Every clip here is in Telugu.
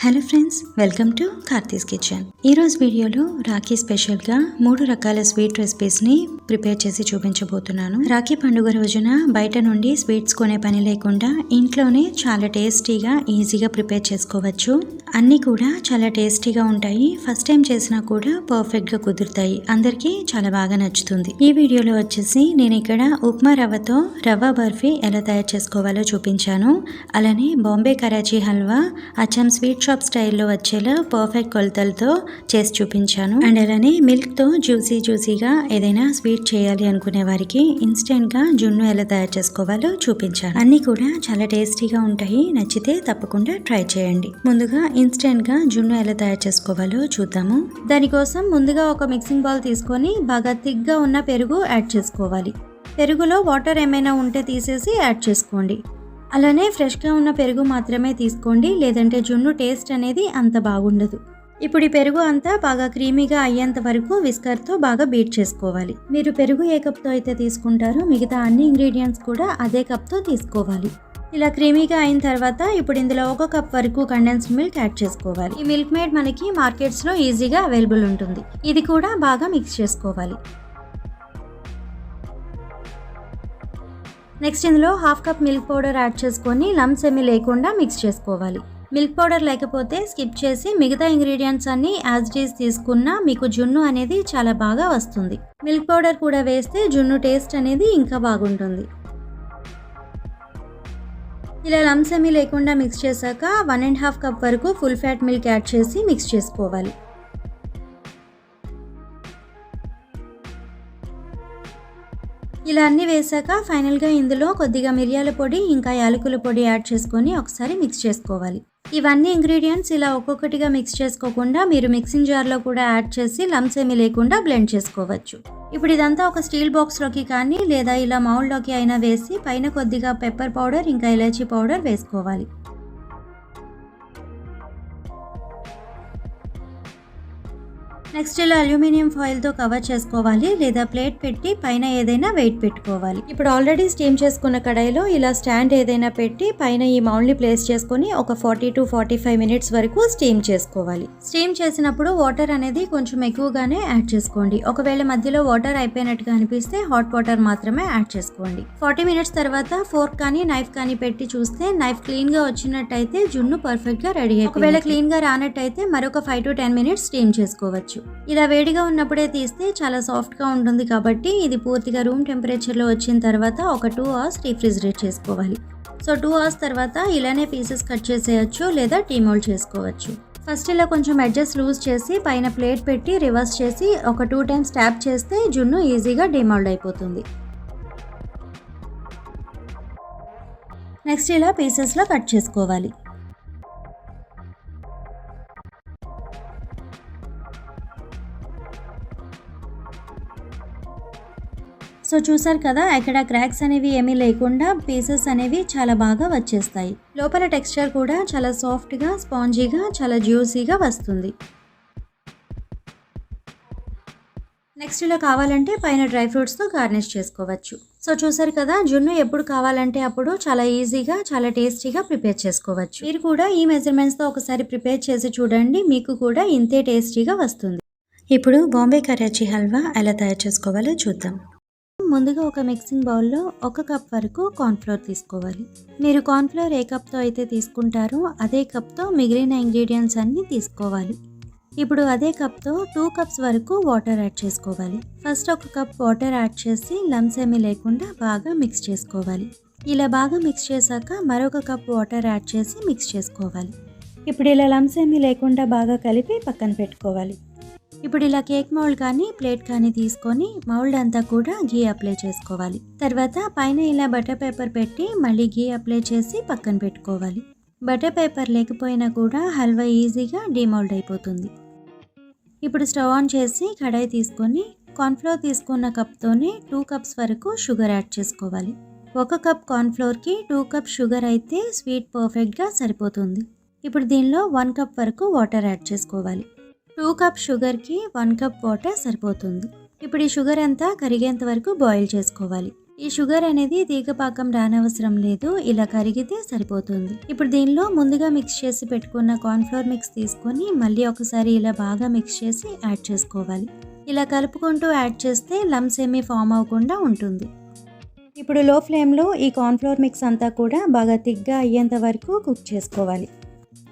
Hello friends, welcome to Karthi's kitchen. ఈరోజు వీడియోలో రాఖీ స్పెషల్గా 3 రకాల స్వీట్ రెసిపీస్ని ప్రిపేర్ చేసి చూపించబోతున్నాను. రాఖీ పండుగ రోజున బయట నుండి స్వీట్స్ కొనే పని లేకుండా ఇంట్లోనే చాలా టేస్టీగా ఈజీగా ప్రిపేర్ చేసుకోవచ్చు. అన్నీ కూడా చాలా టేస్టీగా ఉంటాయి. ఫస్ట్ టైం చేసినా కూడా పర్ఫెక్ట్గా కుదురుతాయి. అందరికీ చాలా బాగా నచ్చుతుంది. ఈ వీడియోలో వచ్చేసి నేను ఇక్కడ ఉప్మా రవ్వతో రవ్వ బర్ఫీ ఎలా తయారు చేసుకోవాలో చూపించాను. అలానే బాంబే కరాచీ హల్వా అచ్చం స్వీట్ షాప్ స్టైల్లో వచ్చేలా పర్ఫెక్ట్ కొలతలతో చేసి చూపించాను. అండ్ అలానే మిల్క్తో జ్యూసీగా ఏదైనా స్వీట్ చేయాలి అనుకునే వారికి ఇన్స్టెంట్గా జున్ను ఎలా తయారు చేసుకోవాలో చూపించాను. అన్నీ కూడా చాలా టేస్టీగా ఉంటాయి. నచ్చితే తప్పకుండా ట్రై చేయండి. ముందుగా ఇన్స్టెంట్గా జున్ను ఎలా తయారు చేసుకోవాలో చూద్దాము. దానికోసం ముందుగా ఒక మిక్సింగ్ బౌల్ తీసుకొని బాగా థిక్గా ఉన్న పెరుగు యాడ్ చేసుకోవాలి. పెరుగులో వాటర్ ఏమైనా ఉంటే తీసేసి యాడ్ చేసుకోండి. అలానే ఫ్రెష్గా ఉన్న పెరుగు మాత్రమే తీసుకోండి, లేదంటే జున్ను టేస్ట్ అనేది అంత బాగుండదు. ఇప్పుడు ఈ పెరుగు అంతా బాగా క్రీమీగా అయ్యేంత వరకు విస్కర్తో బాగా బీట్ చేసుకోవాలి. మీరు పెరుగు ఏ కప్తో అయితే తీసుకుంటారో మిగతా అన్ని ఇంగ్రీడియంట్స్ కూడా అదే కప్తో తీసుకోవాలి. ఇలా క్రీమీగా అయిన తర్వాత ఇప్పుడు ఇందులో 1 కప్ వరకు కండెన్స్డ్ మిల్క్ యాడ్ చేసుకోవాలి. ఈ మిల్క్ మేడ్ మనకి మార్కెట్స్లో ఈజీగా అవైలబుల్ ఉంటుంది. ఇది కూడా బాగా మిక్స్ చేసుకోవాలి. నెక్స్ట్ ఇందులో 1/2 కప్ మిల్క్ పౌడర్ యాడ్ చేసుకొని లంప్స్ ఏమీ లేకుండా మిక్స్ చేసుకోవాలి. మిల్క్ పౌడర్ లేకపోతే స్కిప్ చేసి మిగతా ఇంగ్రీడియంట్స్ అన్ని యాజ్ ఇట్ ఈజ్ తీసుకున్నా మీకు జున్ను అనేది చాలా బాగా వస్తుంది. మిల్క్ పౌడర్ కూడా వేస్తే జున్ను టేస్ట్ అనేది ఇంకా బాగుంటుంది. ఇలా లంప్స్ ఏమీ లేకుండా మిక్స్ చేశాక 1.5 కప్ వరకు ఫుల్ ఫ్యాట్ మిల్క్ యాడ్ చేసి మిక్స్ చేసుకోవాలి. ఇలా అన్ని వేసాక ఫైనల్గా ఇందులో కొద్దిగా మిరియాల పొడి ఇంకా యాలకుల పొడి యాడ్ చేసుకొని ఒకసారి మిక్స్ చేసుకోవాలి. ఇవన్నీ ఇంగ్రీడియంట్స్ ఇలా ఒక్కొక్కటిగా మిక్స్ చేసుకోకుండా మీరు మిక్సింగ్ జార్లో కూడా యాడ్ చేసి లంప్స్ ఏమీ లేకుండా బ్లెండ్ చేసుకోవచ్చు. ఇప్పుడు ఇదంతా ఒక స్టీల్ బాక్స్లోకి కానీ లేదా ఇలా మౌల్డ్లోకి అయినా వేసి పైన కొద్దిగా పెప్పర్ పౌడర్ ఇంకా ఇలాచీ పౌడర్ వేసుకోవాలి. నెక్స్ట్ ఇలా అల్యూమినియం ఫాయిల్తో కవర్ చేసుకోవాలి, లేదా ప్లేట్ పెట్టి పైన ఏదైనా వెయిట్ పెట్టుకోవాలి. ఇప్పుడు ఆల్రెడీ స్టీమ్ చేసుకున్న కడాయిలో ఇలా స్టాండ్ ఏదైనా పెట్టి పైన ఈ మౌల్డ్ని ప్లేస్ చేసుకుని ఒక 40 to 45 మినిట్స్ వరకు స్టీమ్ చేసుకోవాలి. స్టీమ్ చేసినప్పుడు వాటర్ అనేది కొంచెం ఎక్కువగానే యాడ్ చేసుకోండి. ఒకవేళ మధ్యలో వాటర్ అయిపోయినట్టుగా అనిపిస్తే హాట్ వాటర్ మాత్రమే యాడ్ చేసుకోండి. 40 మినిట్స్ తర్వాత ఫోర్క్ కానీ నైఫ్ కానీ పెట్టి చూస్తే నైఫ్ క్లీన్ గా వచ్చినట్టయితే జున్ను పర్ఫెక్ట్ గా రెడీ అయిపోయింది. ఒకవేళ క్లీన్ గా రానట్టయితే మరొక 5 to 10 మినిట్స్ స్టీమ్ చేసుకోవచ్చు. ఇలా వేడిగా ఉన్నప్పుడే తీస్తే చాలా సాఫ్ట్గా ఉంటుంది కాబట్టి ఇది పూర్తిగా రూమ్ టెంపరేచర్లో వచ్చిన తర్వాత ఒక 2 అవర్స్ రీఫ్రిజిరేట్ చేసుకోవాలి. సో 2 అవర్స్ తర్వాత ఇలానే పీసెస్ కట్ చేసేయచ్చు లేదా డీమోల్డ్ చేసుకోవచ్చు. ఫస్ట్ ఇలా కొంచెం ఎడ్జెస్ లూజ్ చేసి పైన ప్లేట్ పెట్టి రివర్స్ చేసి ఒక 2 టైమ్స్ ట్యాప్ చేస్తే జున్ను ఈజీగా డీమోల్డ్ అయిపోతుంది. నెక్స్ట్ ఇలా పీసెస్లో కట్ చేసుకోవాలి. సో చూసారు కదా, ఎక్కడ క్రాక్స్ అనేవి ఏమీ లేకుండా పీసెస్ అనేవి చాలా బాగా వచ్చేస్తాయి. లోపల టెక్స్చర్ కూడా చాలా సాఫ్ట్గా స్పాంజీగా చాలా జ్యూసీగా వస్తుంది. నెక్స్ట్ ఇలా కావాలంటే పైన డ్రై ఫ్రూట్స్తో గార్నిష్ చేసుకోవచ్చు. సో చూసారు కదా, జున్ను ఎప్పుడు కావాలంటే అప్పుడు చాలా ఈజీగా చాలా టేస్టీగా ప్రిపేర్ చేసుకోవచ్చు. మీరు కూడా ఈ మెజర్మెంట్స్తో ఒకసారి ప్రిపేర్ చేసి చూడండి, మీకు కూడా ఇంతే టేస్టీగా వస్తుంది. ఇప్పుడు బాంబే కరాచీ హల్వా ఎలా తయారు చేసుకోవాలో చూద్దాం. ముందుగా ఒక మిక్సింగ్ బౌల్లో 1 కప్ వరకు కార్న్ఫ్లోర్ తీసుకోవాలి. మీరు కార్న్ఫ్లోర్ ఏ కప్తో అయితే తీసుకుంటారో అదే కప్తో మిగిలిన ఇంగ్రీడియంట్స్ అన్నీ తీసుకోవాలి. ఇప్పుడు అదే కప్తో 2 కప్స్ వరకు వాటర్ యాడ్ చేసుకోవాలి. ఫస్ట్ 1 కప్ వాటర్ యాడ్ చేసి లంప్స్ ఏమీ లేకుండా బాగా మిక్స్ చేసుకోవాలి. ఇలా బాగా మిక్స్ చేశాక మరొక కప్ వాటర్ యాడ్ చేసి మిక్స్ చేసుకోవాలి. ఇప్పుడు ఇలా లంప్స్ ఏమీ లేకుండా బాగా కలిపి పక్కన పెట్టుకోవాలి. ఇప్పుడు ఇలా కేక్ మౌల్డ్ కానీ ప్లేట్ కానీ తీసుకొని మౌల్డ్ అంతా కూడా గీ అప్లై చేసుకోవాలి. తర్వాత పైన ఇలా బటర్ పేపర్ పెట్టి మళ్ళీ గీ అప్లై చేసి పక్కన పెట్టుకోవాలి. బటర్ పేపర్ లేకపోయినా కూడా హల్వా ఈజీగా డీమౌల్డ్ అయిపోతుంది. ఇప్పుడు స్టవ్ ఆన్ చేసి కడాయి తీసుకొని కార్న్ఫ్లోర్ తీసుకున్న కప్తోనే 2 కప్స్ వరకు షుగర్ యాడ్ చేసుకోవాలి. 1 కప్ కార్న్ఫ్లోర్కి 2 కప్ షుగర్ అయితే స్వీట్ పర్ఫెక్ట్గా సరిపోతుంది. ఇప్పుడు దీనిలో 1 కప్ వరకు వాటర్ యాడ్ చేసుకోవాలి. 2 కప్ షుగర్కి 1 కప్ వాటర్ సరిపోతుంది. ఇప్పుడు ఈ షుగర్ అంతా కరిగేంత వరకు బాయిల్ చేసుకోవాలి. ఈ షుగర్ అనేది తీగపాకం రానవసరం లేదు, ఇలా కరిగితే సరిపోతుంది. ఇప్పుడు దీనిలో ముందుగా మిక్స్ చేసి పెట్టుకున్న కార్న్ఫ్లోర్ మిక్స్ తీసుకొని మళ్ళీ ఒకసారి ఇలా బాగా మిక్స్ చేసి యాడ్ చేసుకోవాలి. ఇలా కలుపుకుంటూ యాడ్ చేస్తే లమ్స్ ఏమీ ఫామ్ అవ్వకుండా ఉంటుంది. ఇప్పుడు లో ఫ్లేమ్లో ఈ కార్న్ఫ్లోర్ మిక్స్ అంతా కూడా బాగా థిక్గా అయ్యేంత వరకు కుక్ చేసుకోవాలి.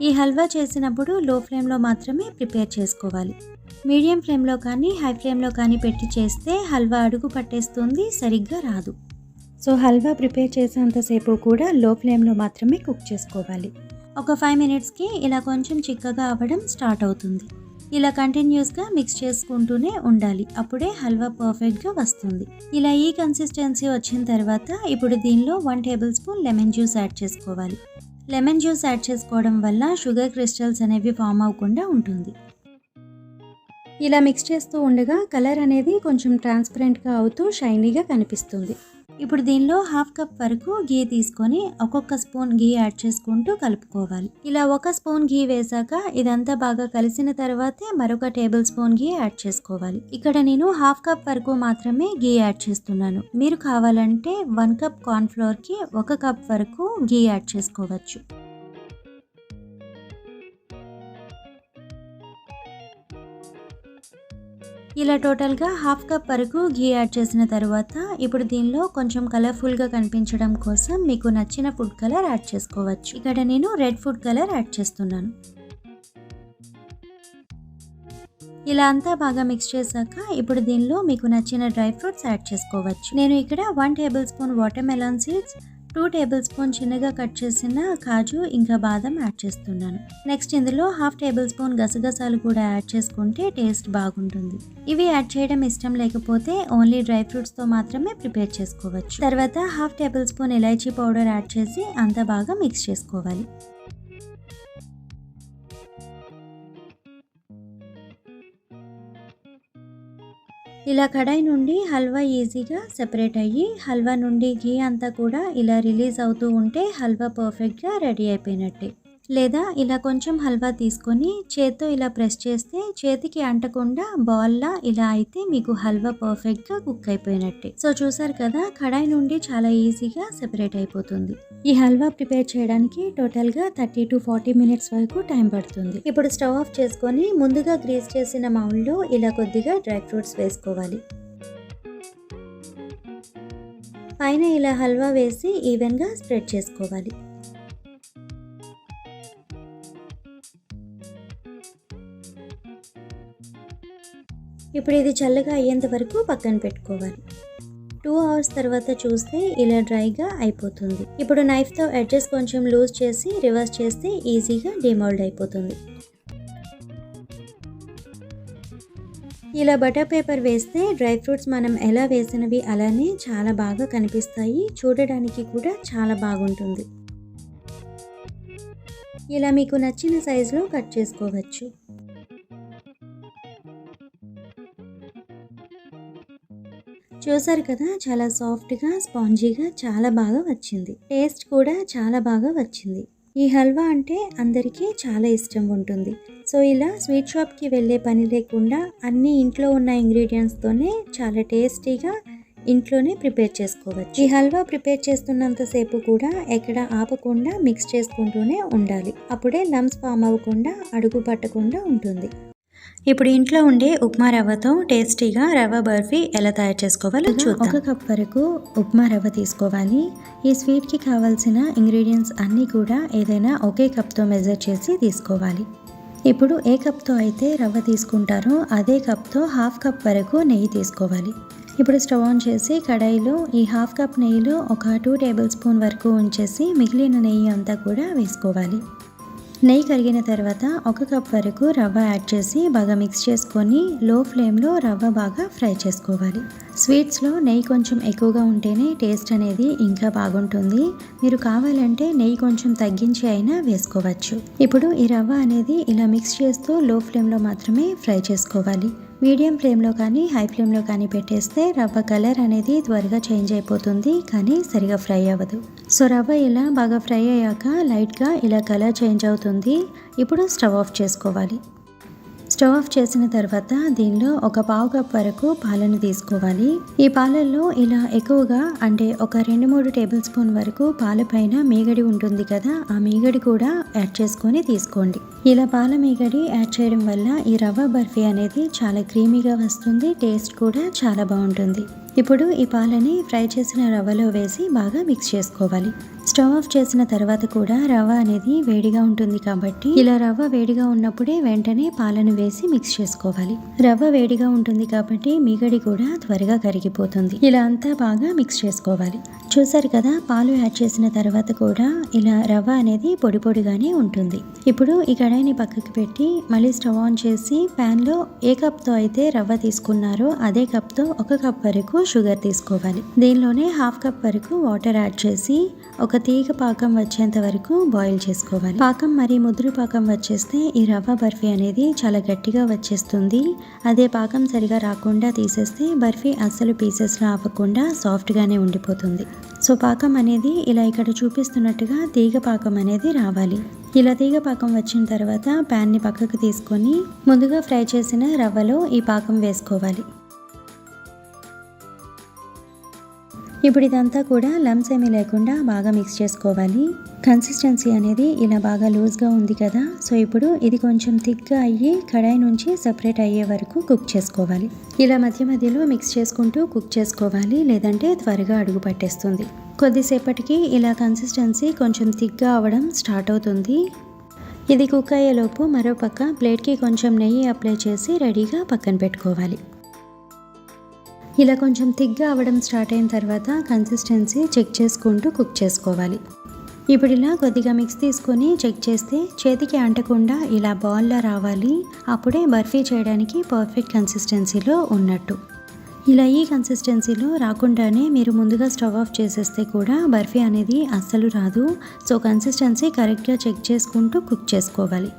ఈ హల్వా చేసినప్పుడు లో ఫ్లేమ్లో మాత్రమే ప్రిపేర్ చేసుకోవాలి. మీడియం ఫ్లేమ్లో కానీ హై ఫ్లేమ్లో కానీ పెట్టి చేస్తే హల్వా అడుగు పట్టేస్తుంది, సరిగ్గా రాదు. సో హల్వా ప్రిపేర్ చేసేంతసేపు కూడా లో ఫ్లేమ్లో మాత్రమే కుక్ చేసుకోవాలి. ఒక 5 మినిట్స్కి ఇలా కొంచెం చిక్కగా అవ్వడం స్టార్ట్ అవుతుంది. ఇలా కంటిన్యూస్గా మిక్స్ చేసుకుంటూనే ఉండాలి, అప్పుడే హల్వా పర్ఫెక్ట్గా వస్తుంది. ఇలా ఈ కన్సిస్టెన్సీ వచ్చిన తర్వాత ఇప్పుడు దీనిలో 1 table spoon lemon juice add చేసుకోవాలి. లెమన్ జ్యూస్ యాడ్ చేసుకోవడం వల్ల షుగర్ క్రిస్టల్స్ అనేవి ఫామ్ అవ్వకుండా ఉంటుంది. ఇలా మిక్స్ చేస్తూ ఉండగా కలర్ అనేది కొంచెం ట్రాన్స్పరెంట్గా అవుతూ షైనీగా కనిపిస్తుంది. ఇప్పుడు దీనిలో 1/2 కప్ వరకు ఘీ తీసుకొని ఒక్కొక్క స్పూన్ ఘీ యాడ్ చేసుకుంటూ కలుపుకోవాలి. ఇలా 1 స్పూన్ ఘీ వేసాక ఇదంతా బాగా కలిసిన తర్వాతే మరొక టేబుల్ స్పూన్ ఘీ యాడ్ చేసుకోవాలి. ఇక్కడ నేను 1/2 కప్ వరకు మాత్రమే ఘీ యాడ్ చేస్తున్నాను. మీరు కావాలంటే 1 కప్ కార్న్ఫ్లోర్కి 1 కప్ వరకు ఘీ యాడ్ చేసుకోవచ్చు. ఇలా టోటల్గా 1/2 కప్ వరకు ఘీ యాడ్ చేసిన తర్వాత ఇప్పుడు దీనిలో కొంచెం కలర్ఫుల్గా కనిపించడం కోసం మీకు నచ్చిన ఫుడ్ కలర్ యాడ్ చేసుకోవచ్చు. ఇక్కడ నేను రెడ్ ఫుడ్ కలర్ యాడ్ చేస్తున్నాను. ఇలా అంతా బాగా మిక్స్ చేశాక ఇప్పుడు దీనిలో మీకు నచ్చిన డ్రై ఫ్రూట్స్ యాడ్ చేసుకోవచ్చు. నేను ఇక్కడ 1 table spoon water melon seeds, 2 table spoon చిన్నగా కట్ చేసిన కాజు ఇంకా బాదం యాడ్ చేస్తున్నాను. నెక్స్ట్ ఇందులో 1/2 టేబుల్ స్పూన్ గసగసాలు కూడా యాడ్ చేసుకుంటే టేస్ట్ బాగుంటుంది. ఇవి యాడ్ చేయడం ఇష్టం లేకపోతే ఓన్లీ డ్రై ఫ్రూట్స్తో మాత్రమే ప్రిపేర్ చేసుకోవచ్చు. తర్వాత 1/2 టేబుల్ స్పూన్ ఇలాచీ పౌడర్ యాడ్ చేసి అంతా బాగా మిక్స్ చేసుకోవాలి. ఇలా కడాయి నుండి హల్వా ఈజీగా సెపరేట్ అయ్యి హల్వా నుండి ఘీ అంతా కూడా ఇలా రిలీజ్ అవుతూ ఉంటే హల్వా పర్ఫెక్ట్గా రెడీ అయిపోయినట్టే. లేదా ఇలా కొంచెం హల్వా తీసుకొని చేత్తో ఇలా ప్రెస్ చేస్తే చేతికి అంటకుండా బాల్లా ఇలా అయితే మీకు హల్వా పర్ఫెక్ట్గా కుక్ అయిపోయినట్టే. సో చూసారు కదా, కడాయి నుండి చాలా ఈజీగా సెపరేట్ అయిపోతుంది. ఈ హల్వా ప్రిపేర్ చేయడానికి టోటల్గా 30 to 40 మినిట్స్ వరకు టైం పడుతుంది. ఇప్పుడు స్టవ్ ఆఫ్ చేసుకొని ముందుగా గ్రీస్ చేసిన మౌల్డ్లో ఇలా కొద్దిగా డ్రై ఫ్రూట్స్ వేసుకోవాలి. పైన ఇలా హల్వా వేసి ఈవెన్గా స్ప్రెడ్ చేసుకోవాలి. ఇప్పుడు ఇది చల్లగా అయ్యేంత వరకు పక్కన పెట్టుకోవాలి. 2 అవర్స్ తర్వాత చూస్తే ఇలా డ్రైగా అయిపోతుంది. ఇప్పుడు నైఫ్తో ఎడ్జెస్ కొంచెం లూజ్ చేసి రివర్స్ చేస్తే ఈజీగా డిమోల్డ్ అయిపోతుంది. ఇలా బటర్ పేపర్ వేస్తే డ్రై ఫ్రూట్స్ మనం ఎలా వేసినవి అలానే చాలా బాగా కనిపిస్తాయి, చూడడానికి కూడా చాలా బాగుంటుంది. ఇలా మీకు నచ్చిన సైజులో కట్ చేసుకోవచ్చు. చూసారు కదా, చాలా సాఫ్ట్గా స్పాంజీగా చాలా బాగా వచ్చింది. టేస్ట్ కూడా చాలా బాగా వచ్చింది. ఈ హల్వా అంటే అందరికీ చాలా ఇష్టం ఉంటుంది. సో ఇలా స్వీట్ షాప్కి వెళ్ళే పని లేకుండా అన్ని ఇంట్లో ఉన్న ఇంగ్రీడియంట్స్తోనే చాలా టేస్టీగా ఇంట్లోనే ప్రిపేర్ చేసుకోవచ్చు. ఈ హల్వా ప్రిపేర్ చేస్తున్నంతసేపు కూడా ఎక్కడ ఆపకుండా మిక్స్ చేసుకుంటూనే ఉండాలి, అప్పుడే లమ్స్ ఫామ్ అవ్వకుండా అడుగు పట్టకుండా ఉంటుంది. ఇప్పుడు ఇంట్లో ఉండే ఉప్మా రవ్వతో టేస్టీగా రవ్వ బర్ఫీ ఎలా తయారు చేసుకోవాలో చూద్దాం. 1 కప్ వరకు ఉప్మా రవ్వ తీసుకోవాలి. ఈ స్వీట్కి కావాల్సిన ఇంగ్రీడియంట్స్ అన్నీ కూడా ఏదైనా ఒకే కప్తో మెజర్ చేసి తీసుకోవాలి. ఇప్పుడు ఏ కప్తో అయితే రవ్వ తీసుకుంటారో అదే కప్తో 1/2 కప్ వరకు నెయ్యి తీసుకోవాలి. ఇప్పుడు స్టవ్ ఆన్ చేసి కడాయిలో ఈ 1/2 కప్ నెయ్యిలో ఒక 2 టేబుల్ స్పూన్ వరకు ఉంచేసి మిగిలిన నెయ్యి అంతా కూడా వేసుకోవాలి. నెయ్యి కరిగిన తర్వాత 1 కప్ వరకు రవ్వ యాడ్ చేసి బాగా మిక్స్ చేసుకొని లో ఫ్లేమ్లో రవ్వ బాగా ఫ్రై చేసుకోవాలి. స్వీట్స్లో నెయ్యి కొంచెం ఎక్కువగా ఉంటేనే టేస్ట్ అనేది ఇంకా బాగుంటుంది. మీరు కావాలంటే నెయ్యి కొంచెం తగ్గించి అయినా వేసుకోవచ్చు. ఇప్పుడు ఈ రవ్వ అనేది ఇలా మిక్స్ చేస్తూ లో ఫ్లేమ్లో మాత్రమే ఫ్రై చేసుకోవాలి. మీడియం ఫ్లేమ్లో కానీ హై ఫ్లేమ్లో కానీ పెట్టేస్తే రవ్వ కలర్ అనేది త్వరగా చేంజ్ అయిపోతుంది, కానీ సరిగా ఫ్రై అవ్వదు. సో రవ్వ ఇలా బాగా ఫ్రై అయ్యాక లైట్గా ఇలా కలర్ చేంజ్ అవుతుంది. ఇప్పుడు స్టవ్ ఆఫ్ చేసుకోవాలి. స్టవ్ ఆఫ్ చేసిన తర్వాత దీనిలో ఒక పావు కప్ వరకు పాలను తీసుకోవాలి. ఈ పాలల్లో ఇలా ఎక్కువగా అంటే ఒక 2-3 టేబుల్ స్పూన్ వరకు పాల పైన మీగడి ఉంటుంది కదా, ఆ మీగడి కూడా యాడ్ చేసుకొని తీసుకోండి. ఇలా పాల మీగడి యాడ్ చేయడం వల్ల ఈ రవ్వ బర్ఫీ అనేది చాలా క్రీమీగా వస్తుంది, టేస్ట్ కూడా చాలా బాగుంటుంది. ఇప్పుడు ఈ పాలని ఫ్రై చేసిన రవ్వలో వేసి బాగా మిక్స్ చేసుకోవాలి. స్టవ్ ఆఫ్ చేసిన తర్వాత కూడా రవ్వ అనేది వేడిగా ఉంటుంది కాబట్టి ఇలా రవ్వ వేడిగా ఉన్నప్పుడే వెంటనే పాలను వేసి మిక్స్ చేసుకోవాలి. రవ్వ వేడిగా ఉంటుంది కాబట్టి మీగడి కూడా త్వరగా కరిగిపోతుంది. ఇలా అంతా బాగా మిక్స్ చేసుకోవాలి. చూసారు కదా, పాలు యాడ్ చేసిన తర్వాత కూడా ఇలా రవ్వ అనేది పొడి పొడిగానే ఉంటుంది. ఇప్పుడు ఈ కడాయిని పక్కకి పెట్టి మళ్ళీ స్టవ్ ఆన్ చేసి ప్యాన్ లో ఏ కప్ తో అయితే రవ్వ తీసుకున్నారో అదే కప్ తో 1 కప్ వరకు షుగర్ తీసుకోవాలి. దీనిలోనే 1/2 కప్ వరకు వాటర్ యాడ్ చేసి ఒక తీగ పాకం వచ్చేంత వరకు బాయిల్ చేసుకోవాలి. పాకం మరి ముదురు పాకం వచ్చేస్తే ఈ రవ్వ బర్ఫీ అనేది చాలా గట్టిగా వచ్చేస్తుంది. అదే పాకం సరిగా రాకుండా తీసేస్తే బర్ఫీ అస్సలు పీసెస్ లా అవ్వకుండా సాఫ్ట్ గానే ఉండిపోతుంది. సో పాకం అనేది ఇలా ఇక్కడ చూపిస్తున్నట్టుగా తీగ పాకం అనేది రావాలి. ఇలా తీగ పాకం వచ్చిన తర్వాత ప్యాన్ ని పక్కకు తీసుకొని ముందుగా ఫ్రై చేసిన రవ్వలో ఈ పాకం వేసుకోవాలి. ఇప్పుడు ఇదంతా కూడా లంప్స్ ఏమీ లేకుండా బాగా మిక్స్ చేసుకోవాలి. కన్సిస్టెన్సీ అనేది ఇలా బాగా లూజ్గా ఉంది కదా, సో ఇప్పుడు ఇది కొంచెం థిక్గా అయ్యి కడాయి నుంచి సెపరేట్ అయ్యే వరకు కుక్ చేసుకోవాలి. ఇలా మధ్య మధ్యలో మిక్స్ చేసుకుంటూ కుక్ చేసుకోవాలి, లేదంటే త్వరగా అడుగు పట్టేస్తుంది. కొద్దిసేపటికి ఇలా కన్సిస్టెన్సీ కొంచెం థిక్గా అవ్వడం స్టార్ట్ అవుతుంది. ఇది కుక్ అయ్యేలోపు మరో పక్క ప్లేట్కి కొంచెం నెయ్యి అప్లై చేసి రెడీగా పక్కన పెట్టుకోవాలి. ఇలా కొంచెం థిక్గా అవ్వడం స్టార్ట్ అయిన తర్వాత కన్సిస్టెన్సీ చెక్ చేసుకుంటూ కుక్ చేసుకోవాలి. ఇప్పుడు ఇలా కొద్దిగా మిక్స్ తీసుకొని చెక్ చేస్తే చేతికి అంటకుండా ఇలా బాల్లా రావాలి. అప్పుడే బర్ఫీ చేయడానికి పర్ఫెక్ట్ కన్సిస్టెన్సీలో ఉన్నట్టు. ఇలా ఈ కన్సిస్టెన్సీలో రాకుండానే మీరు ముందుగా స్టవ్ ఆఫ్ చేసేస్తే కూడా బర్ఫీ అనేది అస్సలు రాదు. సో కన్సిస్టెన్సీ కరెక్ట్గా చెక్ చేసుకుంటూ కుక్ చేసుకోవాలి.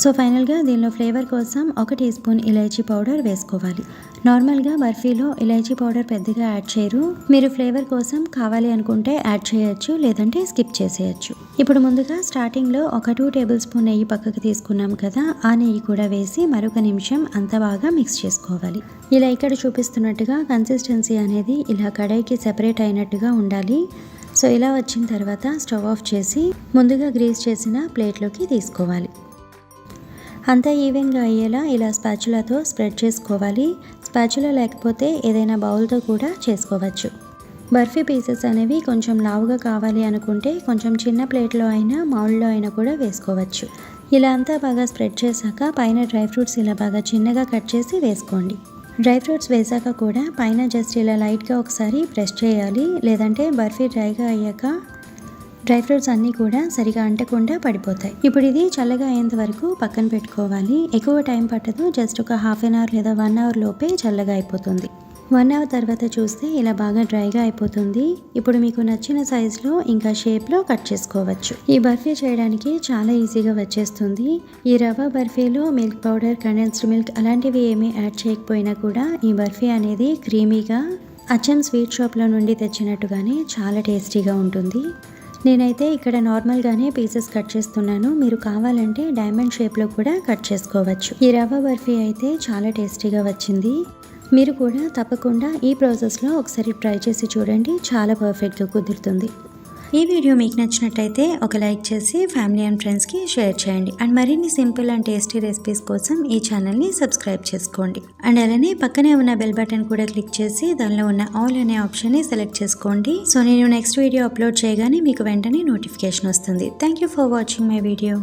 సో ఫైనల్గా దీనిలో ఫ్లేవర్ కోసం 1 టీ స్పూన్ ఇలైచీ పౌడర్ వేసుకోవాలి. నార్మల్గా బర్ఫీలో ఇలైచీ పౌడర్ పెద్దగా యాడ్ చేయరు. మీరు ఫ్లేవర్ కోసం కావాలి అనుకుంటే యాడ్ చేయొచ్చు, లేదంటే స్కిప్ చేసేయచ్చు. ఇప్పుడు ముందుగా స్టార్టింగ్లో ఒక 2 టేబుల్ స్పూన్ నెయ్యి పక్కకు తీసుకున్నాం కదా, ఆ నెయ్యి కూడా వేసి మరొక నిమిషం అంతా బాగా మిక్స్ చేసుకోవాలి. ఇలా ఇక్కడ చూపిస్తున్నట్టుగా కన్సిస్టెన్సీ అనేది ఇలా కడాయికి సెపరేట్ అయినట్టుగా ఉండాలి. సో ఇలా వచ్చిన తర్వాత స్టవ్ ఆఫ్ చేసి ముందుగా గ్రీస్ చేసిన ప్లేట్లోకి తీసుకోవాలి. అంతా ఈవెన్గా అయ్యేలా ఇలా స్పాచులాతో స్ప్రెడ్ చేసుకోవాలి. స్పాచులా లేకపోతే ఏదైనా బౌల్తో కూడా చేసుకోవచ్చు. బర్ఫీ పీసెస్ అనేవి కొంచెం లావుగా కావాలి అనుకుంటే కొంచెం చిన్న ప్లేట్లో అయినా మౌల్డ్లో అయినా కూడా వేసుకోవచ్చు. ఇలా అంతా బాగా స్ప్రెడ్ చేశాక పైన డ్రై ఫ్రూట్స్ ఇలా బాగా చిన్నగా కట్ చేసి వేసుకోండి. డ్రై ఫ్రూట్స్ వేసాక కూడా పైన జస్ట్ ఇలా లైట్గా ఒకసారి ప్రెస్ చేయాలి, లేదంటే బర్ఫీ డ్రైగా అయ్యాక డ్రై ఫ్రూట్స్ అన్నీ కూడా సరిగా అంటకుండా పడిపోతాయి. ఇప్పుడు ఇది చల్లగా అయ్యేంత వరకు పక్కన పెట్టుకోవాలి. ఎక్కువ టైం పట్టదు, జస్ట్ ఒక 1/2 అవర్ లేదా 1 అవర్ లోపే చల్లగా అయిపోతుంది. 1 అవర్ తర్వాత చూస్తే ఇలా బాగా డ్రైగా అయిపోతుంది. ఇప్పుడు మీకు నచ్చిన సైజులో ఇంకా షేప్లో కట్ చేసుకోవచ్చు. ఈ బర్ఫీ చేయడానికి చాలా ఈజీగా వచ్చేస్తుంది. ఈ రవ్వ బర్ఫీలో మిల్క్ పౌడర్, కండెన్స్డ్ మిల్క్ అలాంటివి ఏమీ యాడ్ చేయకపోయినా కూడా ఈ బర్ఫీ అనేది క్రీమీగా అచ్చం స్వీట్ షాప్లో నుండి తెచ్చినట్టుగానే చాలా టేస్టీగా ఉంటుంది. నేనైతే ఇక్కడ నార్మల్గానే పీసెస్ కట్ చేస్తున్నాను. మీరు కావాలంటే డైమండ్ షేప్లో కూడా కట్ చేసుకోవచ్చు. ఈ రవ్వ బర్ఫీ అయితే చాలా టేస్టీగా వచ్చింది. మీరు కూడా తప్పకుండా ఈ ప్రాసెస్లో ఒకసారి ట్రై చేసి చూడండి, చాలా పర్ఫెక్ట్గా కుదురుతుంది. ఈ వీడియో మీకు నచ్చినట్టయితే ఒక లైక్ చేసి ఫ్యామిలీ అండ్ ఫ్రెండ్స్కి షేర్ చేయండి. అండ్ మరిన్ని సింపుల్ అండ్ టేస్టీ రెసిపీస్ కోసం ఈ ఛానల్ని సబ్స్క్రైబ్ చేసుకోండి. అండ్ అలానే పక్కనే ఉన్న బెల్ బటన్ కూడా క్లిక్ చేసి దానిలో ఉన్న ఆల్ అనే ఆప్షన్ని సెలెక్ట్ చేసుకోండి. సో నేను నెక్స్ట్ వీడియో అప్లోడ్ చేయగానే మీకు వెంటనే నోటిఫికేషన్ వస్తుంది. Thank you for watching my video.